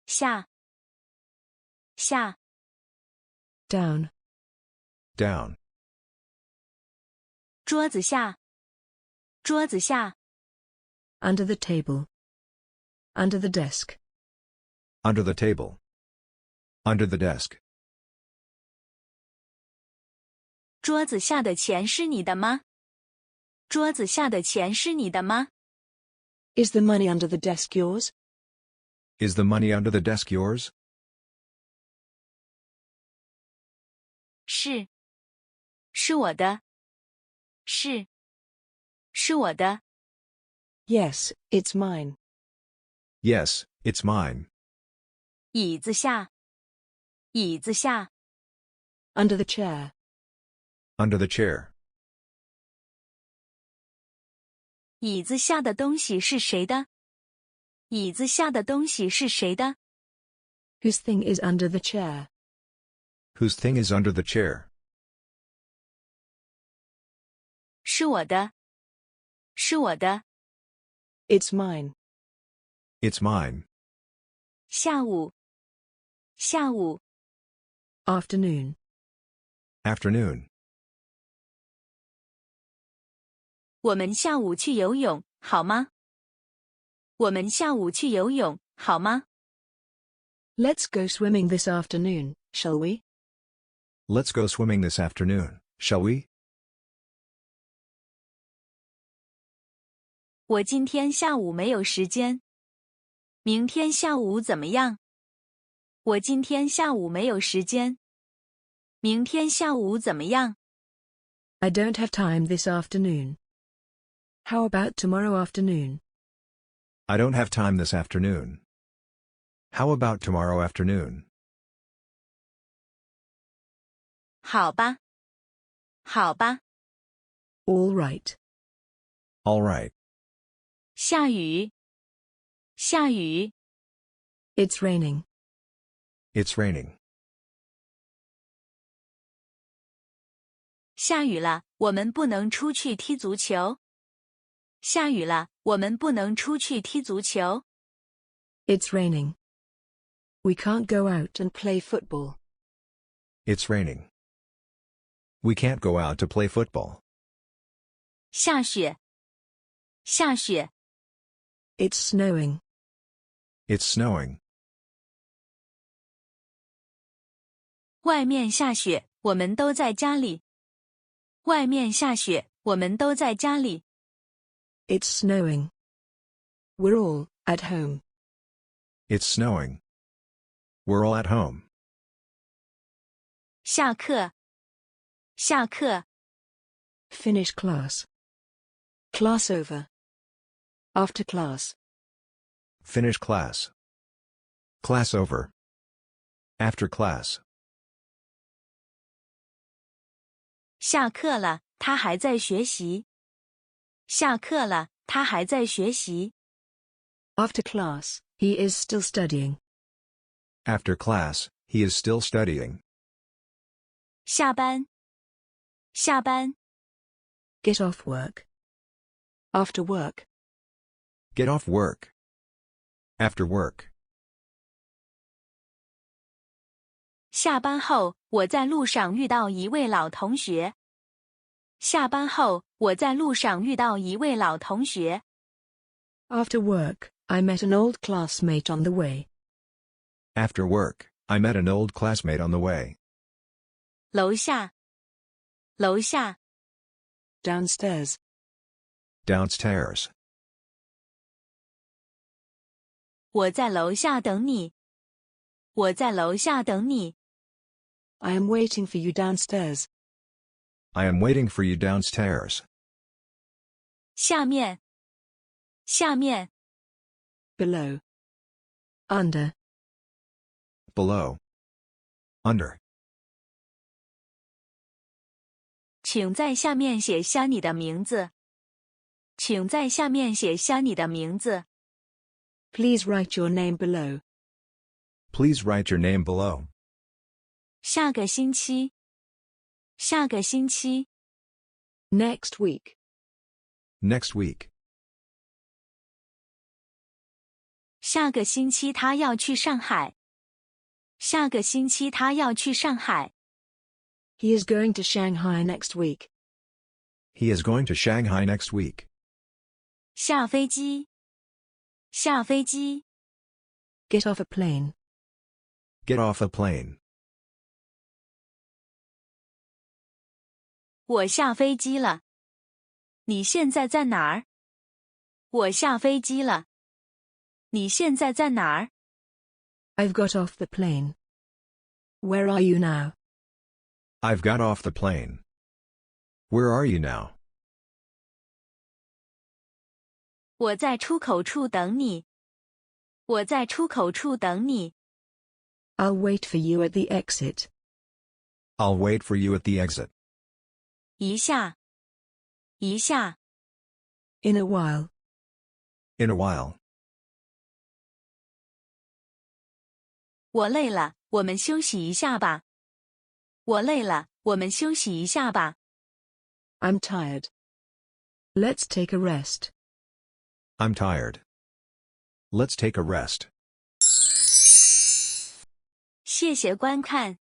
下下 Down. Down. 桌子下桌子下 Under the table. Under the desk. Under the table. Under the desk. 桌子下的钱是你的吗？桌子下的钱是你的吗？ Is the money under the desk yours? Is the money under the desk yours? 是是我的是是我的 Yes, it's mine. Yes, it's mine. 椅子下椅子下 Under the chair. Under the chair. 椅子下的东西是谁的？椅子下的东西是谁的？ Whose thing is under the chair? Whose thing is under the chair? 是我的是我的 It's mine. It's mine. 下午下午 Afternoon. Afternoon. 我们下午去游泳好吗？我们下午去游泳好吗？ Let's go swimming this afternoon, shall we? Let's go swimming this afternoon, shall we? 我今天下午没有时间。明天下午怎么样？我今天下午没有时间。明天下午怎么样？ I don't have time this afternoon. How about tomorrow afternoon? I don't have time this afternoon. How about tomorrow afternoon? 好吧，好吧。 All right. All right. 下雨，下雨。 It's raining. It's raining. 下雨了，我们不能出去踢足球。下雨了，我们不能出去踢足球。 It's raining. We can't go out and play football. It's raining. We can't go out to play football. 下雪，下雪。 It's snowing. It's snowing. 外面下雪，我们都在家里。外面下雪，我们都在家里。 It's snowing. We're all at home. It's snowing. We're all at home. 下课，下课。 Finish class. Class over. After class. Finish class. Class over. After class. 下课了，他还在学习。下课了，他还在学习。 After class, he is still studying. After class, he is still studying. 下班，下班。 Get off work. After work. Get off work. After work. 下班后，我在路上遇到一位老同学。下班后，我在路上遇到一位老同学。 After work, I met an old classmate on the way. After work, I met an old classmate on the way. 楼下，楼下。 Downstairs. Downstairs. 我在楼下等你。我在楼下等你。 I am waiting for you downstairs. I am waiting for you downstairs. 下面，下面。 Below. Under. Below. Under. 请在下面写下你的名字。请在下面写下你的名字。 Please write your name below. Please write your name below. 下个星期，下个星期。 Next week. Next week. 下个星期他要去上海。下个星期他要去上海。He is going to Shanghai next week. He is going to Shanghai next week. 下飞机。下飞机。Get off a plane. Get off a plane. 我下飞机了。你现在在哪儿？我下飞机了。你现在在哪儿？ I've got off the plane. Where are you now? I've got off the plane. Where are you now? 我在出口处等你。我在出口处等你。 I'll wait for you at the exit. I'll wait for you at the exit. 一下。一下。 In a while. In a while. 我累了，我们休息一下吧。我累了，我们休息一下吧。 I'm tired. Let's take a rest. I'm tired. Let's take a rest. 谢谢观看。